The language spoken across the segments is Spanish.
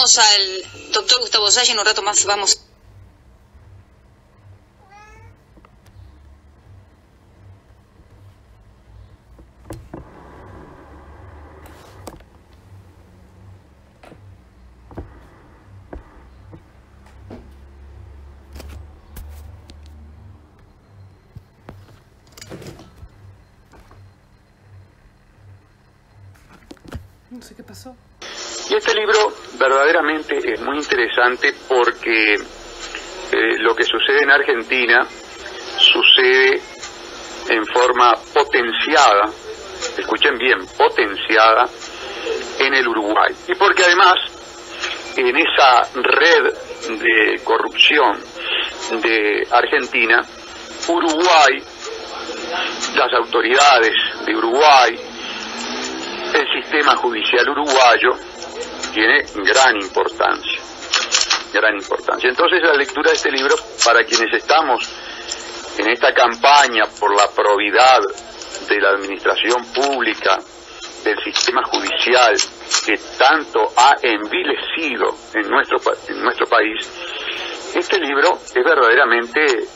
Al doctor Gustavo Zaya, en un rato más vamos. No sé qué pasó. Y este libro verdaderamente es muy interesante porque lo que sucede en Argentina sucede en forma potenciada, escuchen bien, potenciada en el Uruguay. Y porque además en esa red de corrupción de Argentina, Uruguay, las autoridades de Uruguay, el sistema judicial uruguayo tiene gran importancia, gran importancia. Entonces la lectura de este libro, para quienes estamos en esta campaña por la probidad de la administración pública, del sistema judicial que tanto ha envilecido en nuestro país, este libro es verdaderamente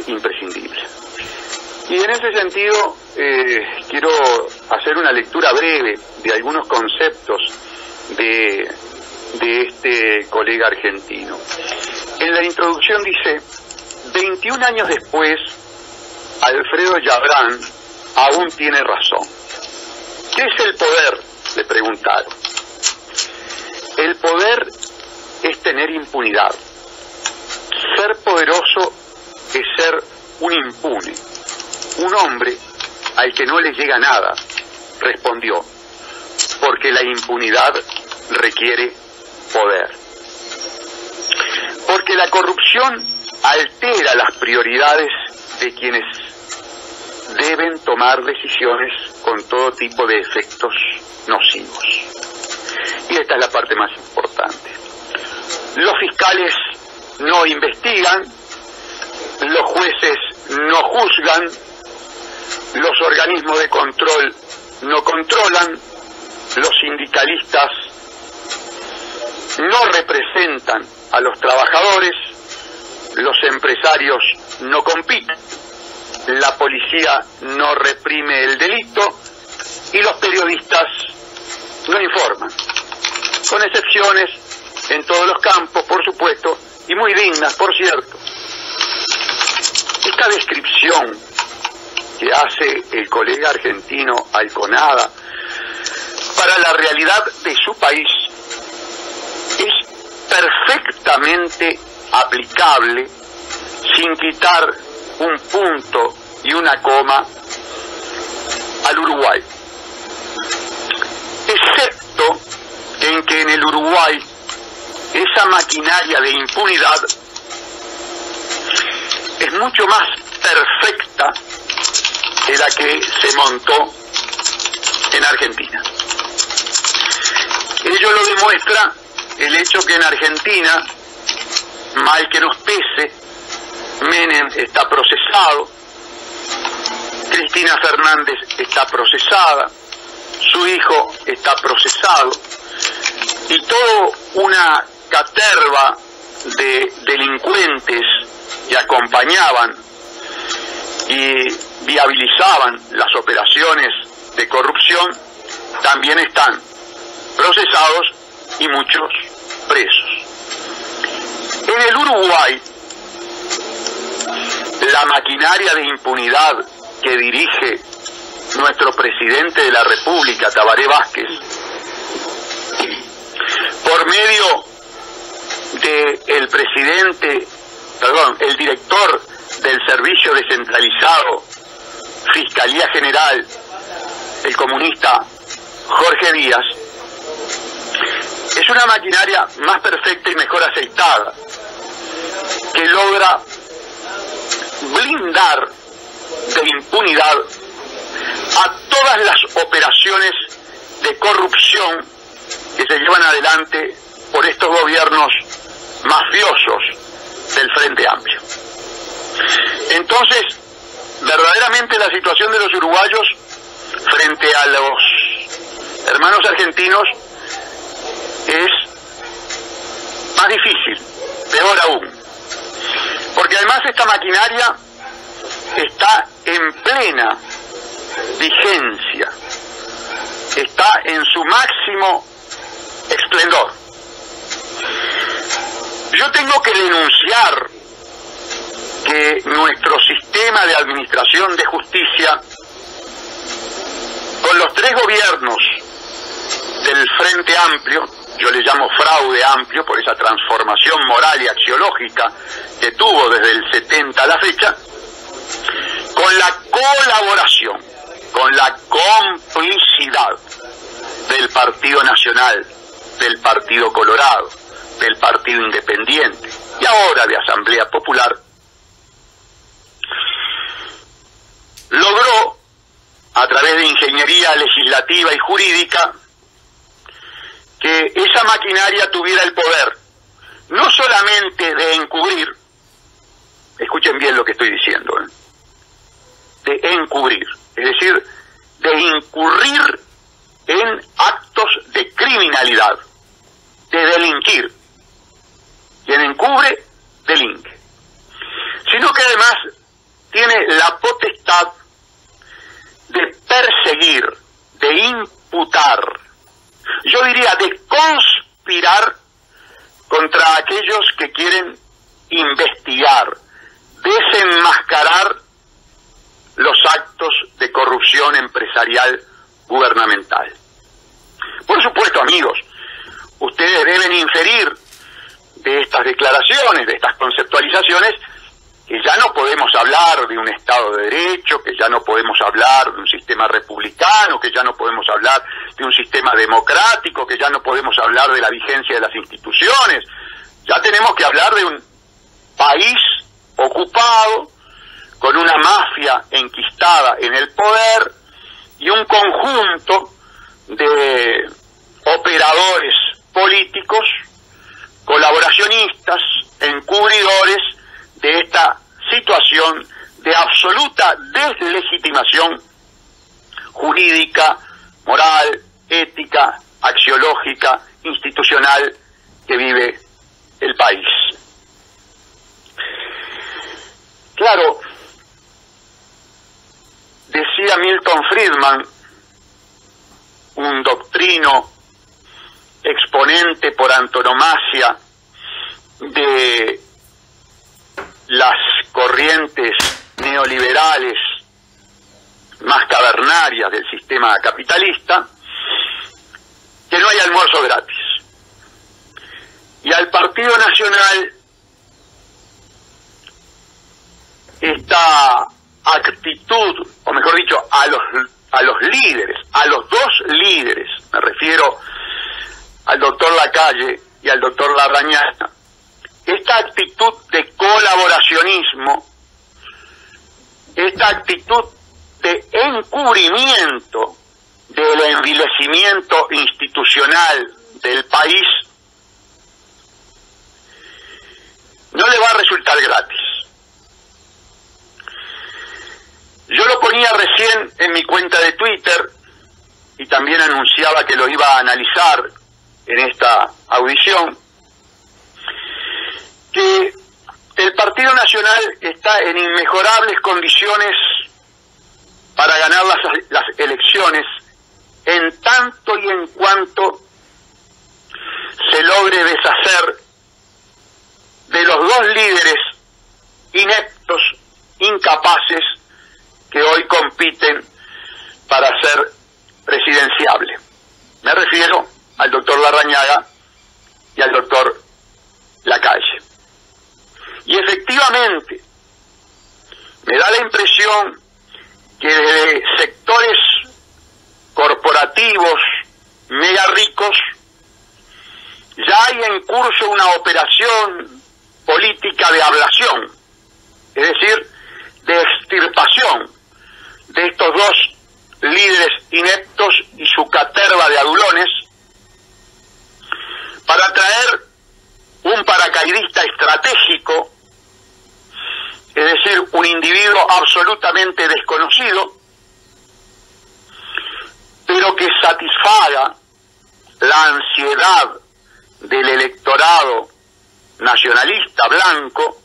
imprescindible. Y en ese sentido quiero hacer una lectura breve de algunos conceptos de este colega argentino. En la introducción dice: 21 años después, Alfredo Yabrán aún tiene razón. ¿Qué es el poder?, le preguntaron. El poder es tener impunidad. Ser poderoso es ser un impune, un hombre al que no le llega nada, respondió, porque la impunidad requiere poder. Porque la corrupción altera las prioridades de quienes deben tomar decisiones con todo tipo de efectos nocivos. Y esta es la parte más importante. Los fiscales no investigan, los jueces no juzgan, los organismos de control no controlan, los sindicalistas no representan a los trabajadores, los empresarios no compiten, la policía no reprime el delito y los periodistas no informan, con excepciones en todos los campos, por supuesto, y muy dignas, por cierto. Esta descripción que hace el colega argentino Alconada para la realidad de su país es perfectamente aplicable, sin quitar un punto y una coma, al Uruguay, excepto en que en el Uruguay esa maquinaria de impunidad es mucho más perfecta de la que se montó en Argentina. Ello lo demuestra el hecho que en Argentina, mal que nos pese, Menem está procesado, Cristina Fernández está procesada, su hijo está procesado, y toda una caterva de delincuentes que acompañaban y viabilizaban las operaciones de corrupción también están procesados y muchos presos. En el Uruguay, la maquinaria de impunidad que dirige nuestro presidente de la República, Tabaré Vázquez, por medio del el director del Servicio Descentralizado, Fiscalía General, el comunista Jorge Díaz, es una maquinaria más perfecta y mejor aceitada, que logra blindar de impunidad a todas las operaciones de corrupción que se llevan adelante por estos gobiernos mafiosos del Frente Amplio. Entonces, verdaderamente la situación de los uruguayos frente a los hermanos argentinos es más difícil, peor aún, porque además esta maquinaria está en plena vigencia, está en su máximo esplendor. Yo tengo que denunciar que nuestro sistema de administración de justicia, con los 3 gobiernos del Frente Amplio, yo le llamo fraude amplio por esa transformación moral y axiológica que tuvo desde el 70 a la fecha, con la colaboración, con la complicidad del Partido Nacional, del Partido Colorado, del Partido Independiente y ahora de Asamblea Popular, logró, a través de ingeniería legislativa y jurídica, que esa maquinaria tuviera el poder, no solamente de encubrir, escuchen bien lo que estoy diciendo, de encubrir, es decir, de incurrir en actos de criminalidad, de delinquir. Quien encubre, delinque. Sino que además tiene la potestad de perseguir, de imputar, yo diría de conspirar contra aquellos que quieren investigar, desenmascarar los actos de corrupción empresarial gubernamental. Por supuesto, amigos, ustedes deben inferir de estas declaraciones, de estas conceptualizaciones, que ya no podemos hablar de un Estado de Derecho, que ya no podemos hablar de un sistema republicano, que ya no podemos hablar de un sistema democrático, que ya no podemos hablar de la vigencia de las instituciones. Ya tenemos que hablar de un país ocupado, con una mafia enquistada en el poder y un conjunto de operadores políticos, colaboracionistas, encubridores de esta situación de absoluta deslegitimación jurídica, moral, ética, axiológica, institucional que vive el país. Claro, decía Milton Friedman, un doctrino exponente por antonomasia de las corrientes neoliberales más cavernarias del sistema capitalista, que no hay almuerzo gratis. Y al Partido Nacional esta actitud, o mejor dicho, a los líderes, a los 2 líderes, me refiero al doctor Lacalle y al doctor Larrañaga, esta actitud de colaboracionismo, esta actitud de encubrimiento del envilecimiento institucional del país, no le va a resultar gratis. Yo lo ponía recién en mi cuenta de Twitter y también anunciaba que lo iba a analizar en esta audición, que el Partido Nacional está en inmejorables condiciones para ganar las elecciones en tanto y en cuanto se logre deshacer de los 2 líderes ineptos, incapaces, que hoy compiten para ser presidenciable. Me refiero al doctor Larrañaga y al doctor Lacalle. Y efectivamente, me da la impresión que desde sectores corporativos mega ricos ya hay en curso una operación política de ablación, es decir, de extirpación de estos 2 líderes ineptos y su caterva de adulones, para traer un paracaidista estratégico, es decir, un individuo absolutamente desconocido, pero que satisfaga la ansiedad del electorado nacionalista blanco,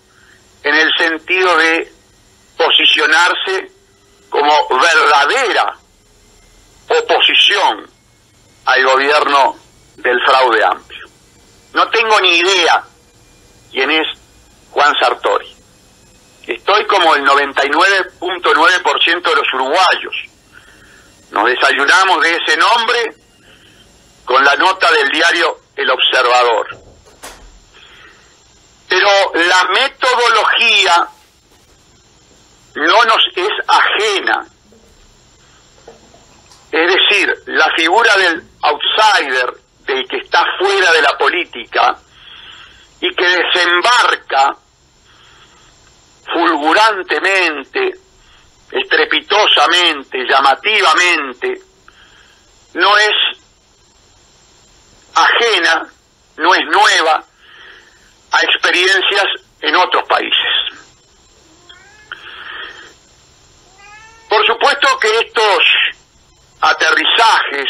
en el sentido de posicionarse como verdadera oposición al gobierno del Fraude Amplio. No tengo ni idea quién es Juan Sartori. Estoy como el 99.9% de los uruguayos. Nos desayunamos de ese nombre con la nota del diario El Observador. Pero la metodología no nos es ajena. Es decir, la figura del outsider, del que está fuera de la política y que desembarca fulgurantemente, estrepitosamente, llamativamente, no es ajena, no es nueva a experiencias en otros países. Por supuesto que estos aterrizajes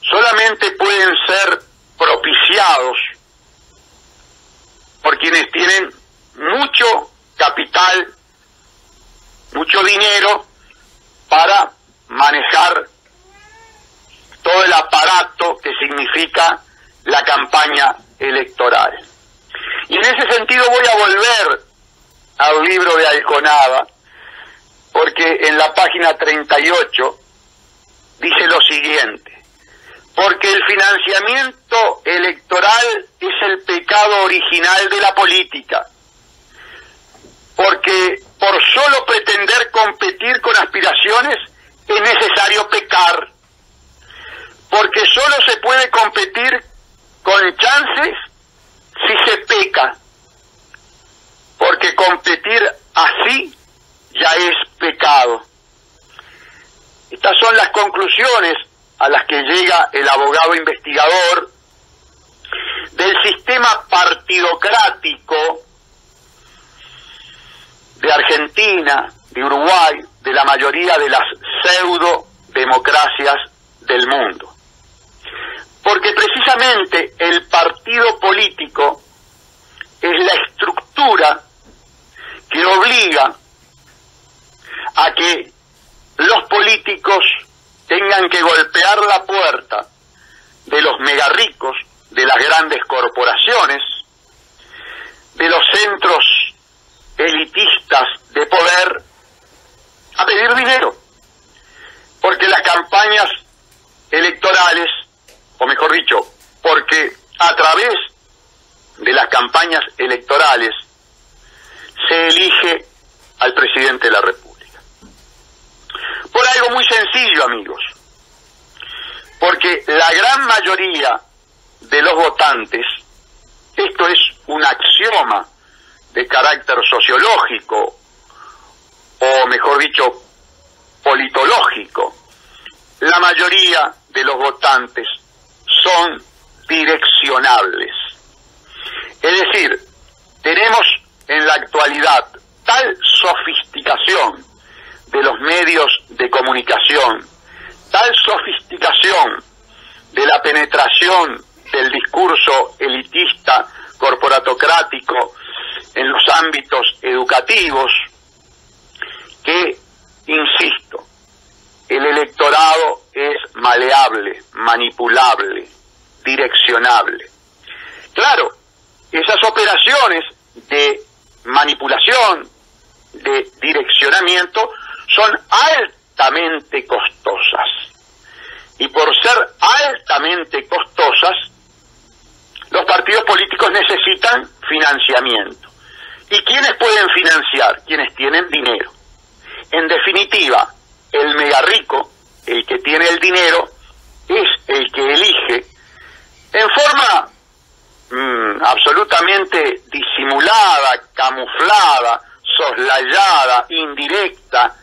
solamente pueden ser propiciados por quienes tienen mucho capital, mucho dinero para manejar todo el aparato que significa la campaña electoral. Y en ese sentido voy a volver al libro de Alconada, porque en la página 38 dice lo siguiente: porque el financiamiento electoral es el pecado original de la política, porque por solo pretender competir con aspiraciones es necesario pecar, porque solo se puede competir con chances si se peca, porque competir así ya es pecado. Estas son las conclusiones a las que llega el abogado investigador del sistema partidocrático de Argentina, de Uruguay, de la mayoría de las pseudo-democracias del mundo. Porque precisamente el partido político es la estructura que obliga a que los políticos tengan que golpear la puerta de los megarricos, de las grandes corporaciones, de los centros elitistas de poder, a pedir dinero. Porque las campañas electorales, o mejor dicho, porque a través de las campañas electorales se elige al presidente de la República. Por algo muy sencillo, amigos, porque la gran mayoría de los votantes, esto es un axioma de carácter sociológico, o mejor dicho, politológico, la mayoría de los votantes son direccionables. Es decir, tenemos en la actualidad tal sofisticación de los medios de comunicación, tal sofisticación de la penetración del discurso elitista, corporatocrático en los ámbitos educativos, que, insisto, el electorado es maleable, manipulable, direccionable. Claro, esas operaciones de manipulación, de direccionamiento, son altamente costosas. Y por ser altamente costosas, los partidos políticos necesitan financiamiento. ¿Y quiénes pueden financiar? Quienes tienen dinero. En definitiva, el megarrico, el que tiene el dinero, es el que elige en forma absolutamente disimulada, camuflada, soslayada, indirecta,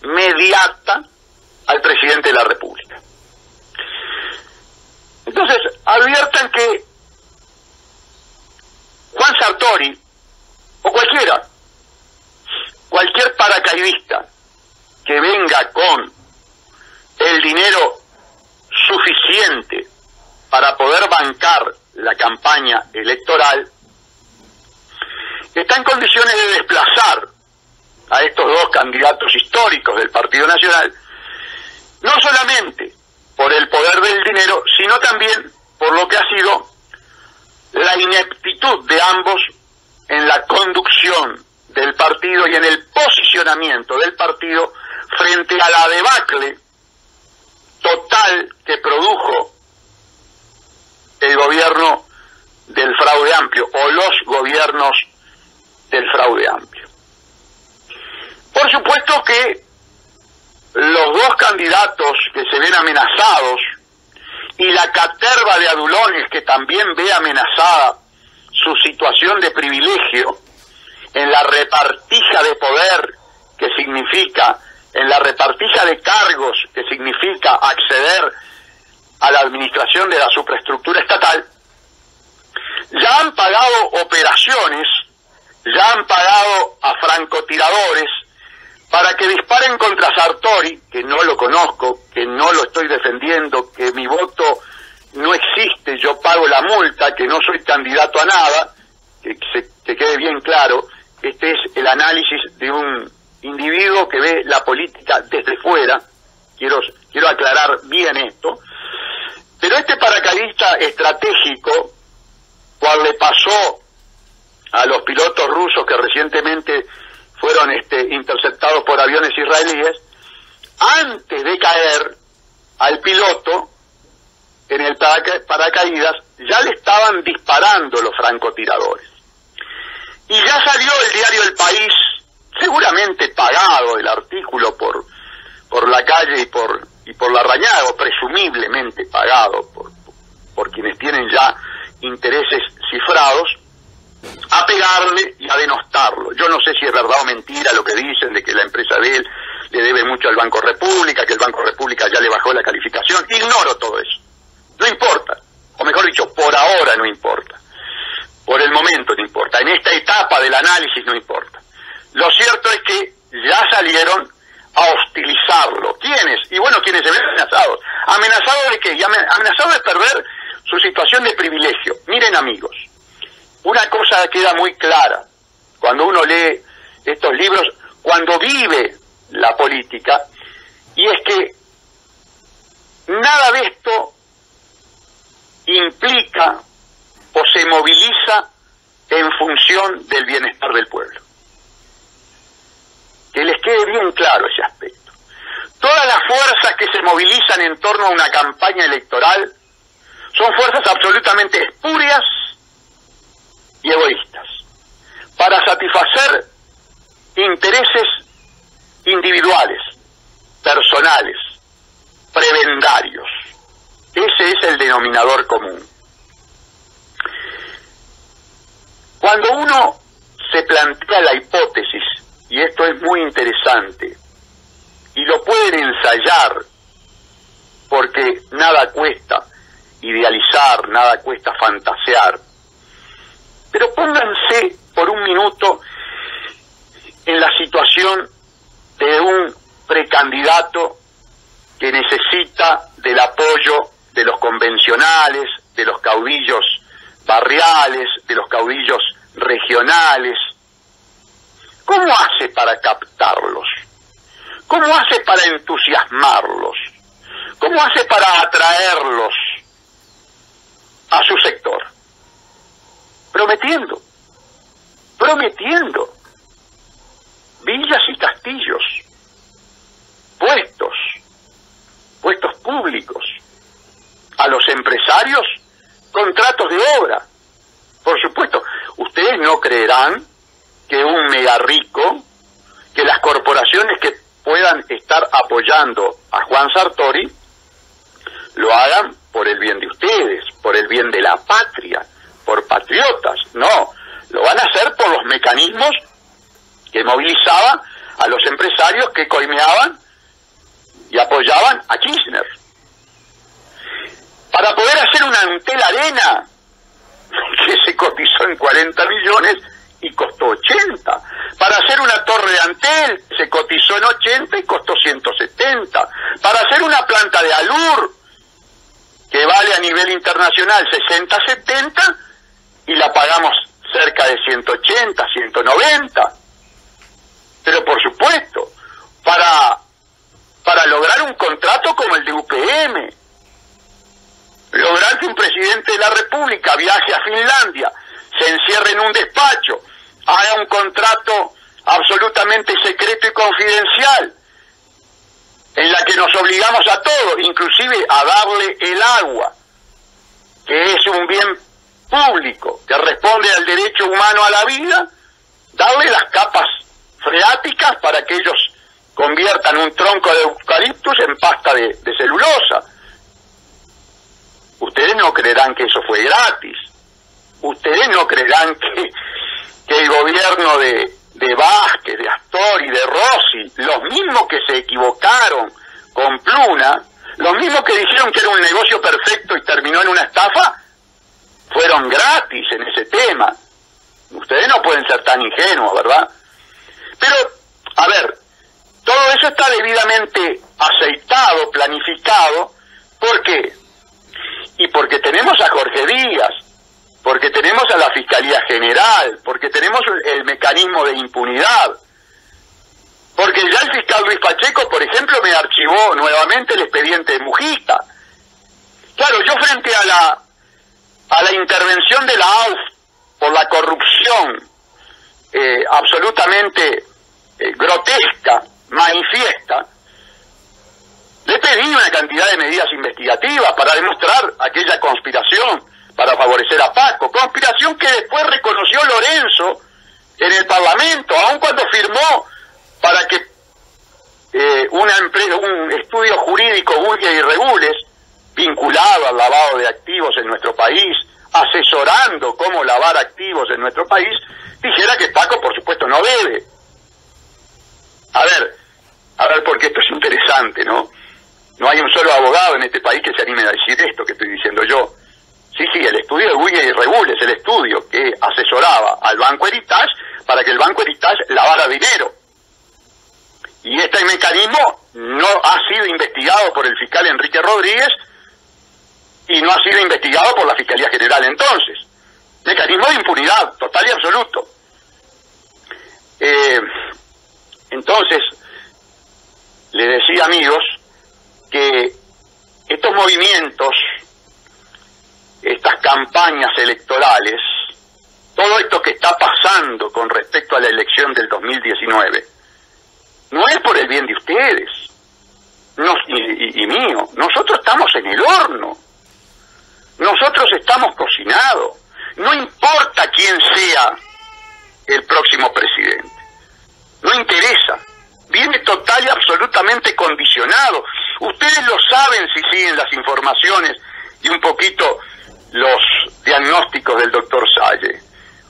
mediata, al presidente de la República. Entonces, adviertan que Juan Sartori, o cualquier paracaidista que venga con el dinero suficiente para poder bancar la campaña electoral, está en condiciones de desplazar a estos dos candidatos históricos del Partido Nacional, no solamente por el poder del dinero, sino también por lo que ha sido la ineptitud de ambos en la conducción del partido y en el posicionamiento del partido frente a la debacle total que produjo el gobierno del fraude amplio o los gobiernos del fraude amplio. Por supuesto que los dos candidatos que se ven amenazados y la caterva de adulones que también ve amenazada su situación de privilegio en la repartija de poder que significa, en la repartija de cargos que significa acceder a la administración de la superestructura estatal, ya han pagado operaciones, ya han pagado a francotiradores para que disparen contra Sartori, que no lo conozco, que no lo estoy defendiendo, que mi voto no existe, yo pago la multa, que no soy candidato a nada, que quede bien claro, este es el análisis de un individuo que ve la política desde fuera, quiero aclarar bien esto, pero este paracaidista estratégico, cual le pasó a los pilotos rusos que recientemente fueron interceptados por aviones israelíes, antes de caer al piloto en el paracaídas ya le estaban disparando los francotiradores. Y ya salió el diario El País, seguramente pagado el artículo por la calle y por la rañada, o presumiblemente pagado por quienes tienen ya intereses cifrados, a pegarle y a denostarlo. Yo no sé si es verdad o mentira lo que dicen de que la empresa de él le debe mucho al Banco República, que el Banco República ya le bajó la calificación. Ignoro todo eso. No importa. O mejor dicho, por ahora no importa. Por el momento no importa. En esta etapa del análisis no importa. Lo cierto es que ya salieron a hostilizarlo. ¿Quiénes? Y bueno, quienes se ven amenazados. ¿Amenazados de qué? Amenazados de perder su situación de privilegio. Miren, amigos, una cosa queda muy clara cuando uno lee estos libros, cuando vive la política, y es que nada de esto implica o se moviliza en función del bienestar del pueblo. Que les quede bien claro ese aspecto. Todas las fuerzas que se movilizan en torno a una campaña electoral son fuerzas absolutamente espurias y egoístas, para satisfacer intereses individuales, personales, prebendarios. Ese es el denominador común. Cuando uno se plantea la hipótesis, y esto es muy interesante, y lo pueden ensayar, porque nada cuesta idealizar, nada cuesta fantasear, pero pónganse por un minuto en la situación de un precandidato que necesita del apoyo de los convencionales, de los caudillos barriales, de los caudillos regionales. ¿Cómo hace para captarlos? ¿Cómo hace para entusiasmarlos? ¿Cómo hace para atraerlos a su sector? Prometiendo villas y castillos, puestos públicos, a los empresarios contratos de obra. Por supuesto, ustedes no creerán que un mega rico, que las corporaciones que puedan estar apoyando a Juan Sartori lo hagan por el bien de ustedes, por el bien de la patria, por patriotas. No, lo van a hacer por los mecanismos que movilizaba a los empresarios que coimeaban y apoyaban a Kirchner. Para poder hacer una Antel Arena que se cotizó en 40 millones y costó 80. Para hacer una torre de Antel se cotizó en 80 y costó 170. Para hacer una planta de Alur que vale a nivel internacional 60-70 y la pagamos cerca de 180, 190. Pero por supuesto, para lograr un contrato como el de UPM, lograr que un presidente de la República viaje a Finlandia, se encierre en un despacho, haga un contrato absolutamente secreto y confidencial, en la que nos obligamos a todos, inclusive a darle el agua, que es un bien público, que responde al derecho humano a la vida, darle las capas freáticas para que ellos conviertan un tronco de eucaliptus en pasta de celulosa. Ustedes no creerán que eso fue gratis. Ustedes no creerán que el gobierno de Vázquez, de Astori, de Rossi, los mismos que se equivocaron con Pluna, los mismos que dijeron que era un negocio perfecto y terminó en una estafa, fueron gratis en ese tema. Ustedes no pueden ser tan ingenuos, ¿verdad? Pero, a ver, todo eso está debidamente aceitado, planificado. ¿Por qué? Y porque tenemos a Jorge Díaz, porque tenemos a la Fiscalía General, porque tenemos el mecanismo de impunidad, porque ya el fiscal Luis Pacheco, por ejemplo, me archivó nuevamente el expediente de Mujica. Claro, yo frente a la intervención de la AUF por la corrupción absolutamente grotesca, manifiesta, le pedí una cantidad de medidas investigativas para demostrar aquella conspiración para favorecer a Paco, conspiración que después reconoció Lorenzo en el Parlamento, aun cuando firmó para que un estudio jurídico Bullia y Regules, vinculado al lavado de activos en nuestro país, asesorando cómo lavar activos en nuestro país, dijera que Paco, por supuesto, no debe. A ver, porque esto es interesante, ¿no? No hay un solo abogado en este país que se anime a decir esto que estoy diciendo yo. Sí, el estudio de Bullia y Regules, el estudio que asesoraba al Banco Heritage para que el Banco Heritage lavara dinero. Y este mecanismo no ha sido investigado por el fiscal Enrique Rodríguez y no ha sido investigado por la Fiscalía General entonces. Mecanismo de impunidad, total y absoluto. Entonces, le decía, amigos, que estos movimientos, estas campañas electorales, todo esto que está pasando con respecto a la elección del 2019, no es por el bien de ustedes y mío. Nosotros estamos en el horno. Nosotros estamos cocinados. No importa quién sea el próximo presidente. No interesa. Viene total y absolutamente condicionado. Ustedes lo saben si siguen las informaciones y un poquito los diagnósticos del doctor Salle.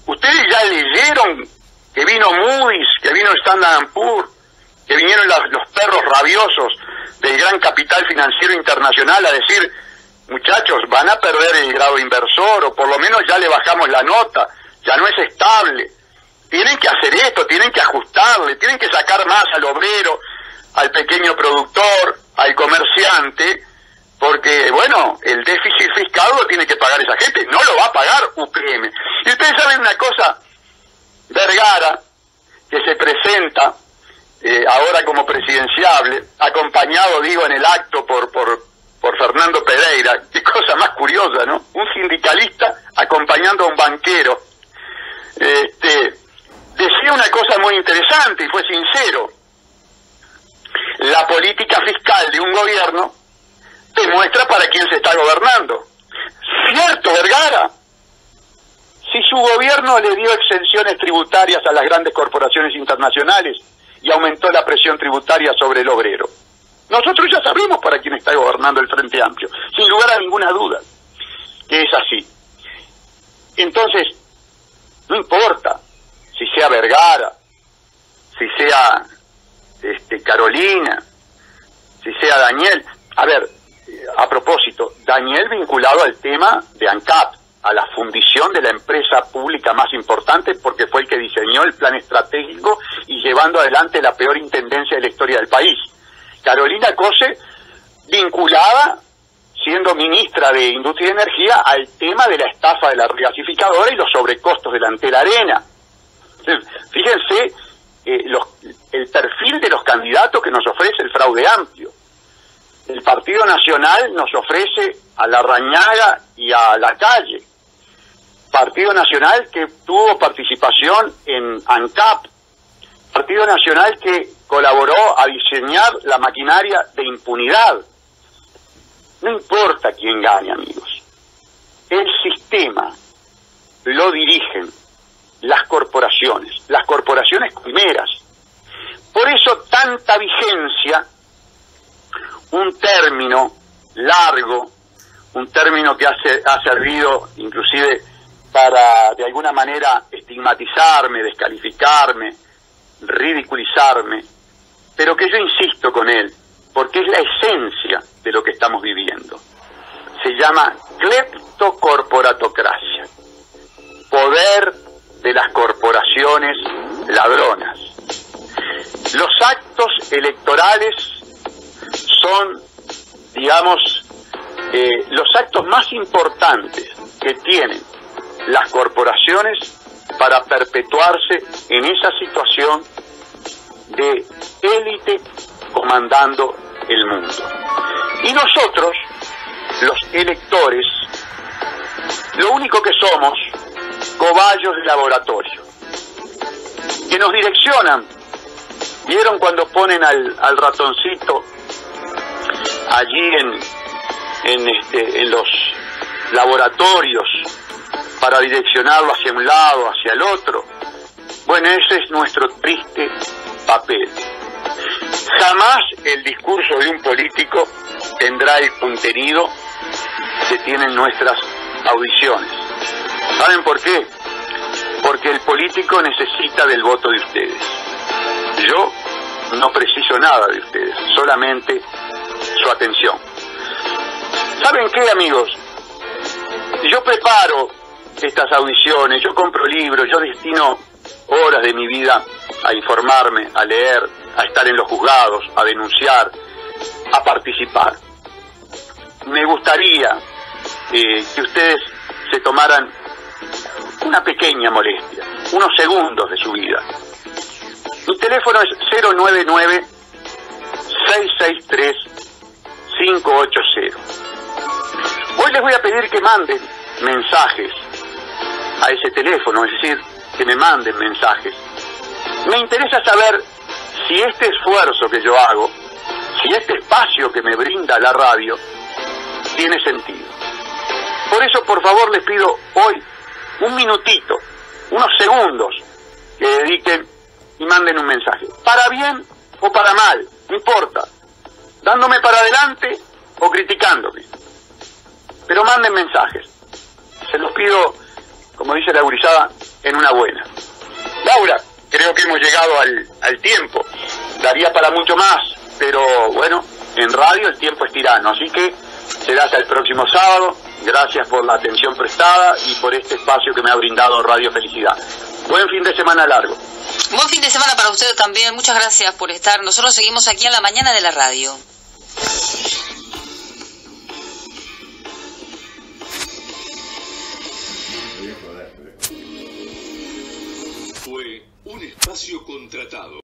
Ustedes ya leyeron que vino Moody's, que vino Standard & Poor's, que vinieron los perros rabiosos del gran capital financiero internacional a decir, muchachos, van a perder el grado inversor, o por lo menos ya le bajamos la nota, ya no es estable. Tienen que hacer esto, tienen que ajustarle, tienen que sacar más al obrero, al pequeño productor, al comerciante, porque, bueno, el déficit fiscal lo tiene que pagar esa gente, no lo va a pagar UPM. Y ustedes saben una cosa, Vergara, que se presenta ahora como presidenciable, acompañado, digo, en el acto por Fernando Pereira, qué cosa más curiosa, ¿no? Un sindicalista acompañando a un banquero. Decía una cosa muy interesante y fue sincero. La política fiscal de un gobierno demuestra para quién se está gobernando. ¿Cierto, Vergara? Si su gobierno le dio exenciones tributarias a las grandes corporaciones internacionales y aumentó la presión tributaria sobre el obrero, nosotros ya sabemos para quién está gobernando el Frente Amplio, sin lugar a ninguna duda, que es así. Entonces, no importa si sea Vergara, si sea Carolina, si sea Daniel. A ver, a propósito, Daniel vinculado al tema de ANCAP, a la fundición de la empresa pública más importante, porque fue el que diseñó el plan estratégico y llevando adelante la peor intendencia de la historia del país. Carolina Cose, vinculada, siendo ministra de Industria y Energía, al tema de la estafa de la regasificadora y los sobrecostos de la Antel Arena. Fíjense el perfil de los candidatos que nos ofrece el Fraude Amplio. El Partido Nacional nos ofrece a Larrañaga y a Lacalle. Partido Nacional que tuvo participación en ANCAP. Partido Nacional que colaboró a diseñar la maquinaria de impunidad. No importa quién gane, amigos. El sistema lo dirigen las corporaciones primeras. Por eso tanta vigencia, un término largo, un término que ha servido inclusive para de alguna manera estigmatizarme, descalificarme, ridiculizarme, pero que yo insisto con él, porque es la esencia de lo que estamos viviendo. Se llama cleptocorporatocracia, poder de las corporaciones ladronas. Los actos electorales son, digamos, los actos más importantes que tienen las corporaciones para perpetuarse en esa situación de élite comandando el mundo. Y nosotros, los electores, lo único que somos, cobayos de laboratorio, que nos direccionan. ¿Vieron cuando ponen al ratoncito allí en los laboratorios para direccionarlo hacia un lado, hacia el otro? Bueno, ese es nuestro triste papel. Jamás el discurso de un político tendrá el contenido que tienen nuestras audiciones. ¿Saben por qué? Porque el político necesita del voto de ustedes. Yo no preciso nada de ustedes, solamente su atención. ¿Saben qué, amigos? Yo preparo estas audiciones, yo compro libros, yo destino horas de mi vida a informarme, a leer, a estar en los juzgados, a denunciar, a participar. Me gustaría que ustedes se tomaran una pequeña molestia, unos segundos de su vida. Mi teléfono es 099-663-580. Hoy les voy a pedir que manden mensajes a ese teléfono, es decir, que me manden mensajes. Me interesa saber si este esfuerzo que yo hago, si este espacio que me brinda la radio, tiene sentido. Por eso, por favor, les pido hoy un minutito, unos segundos, que dediquen y manden un mensaje. Para bien o para mal, no importa. Dándome para adelante o criticándome. Pero manden mensajes. Se los pido, como dice la gurizada, en una buena. Laura, creo que hemos llegado al tiempo. Daría para mucho más, pero bueno, en radio el tiempo es tirano. Así que será hasta el próximo sábado. Gracias por la atención prestada y por este espacio que me ha brindado Radio Felicidad. Buen fin de semana largo. Buen fin de semana para ustedes también. Muchas gracias por estar. Nosotros seguimos aquí en la mañana de la radio. Fue un espacio contratado.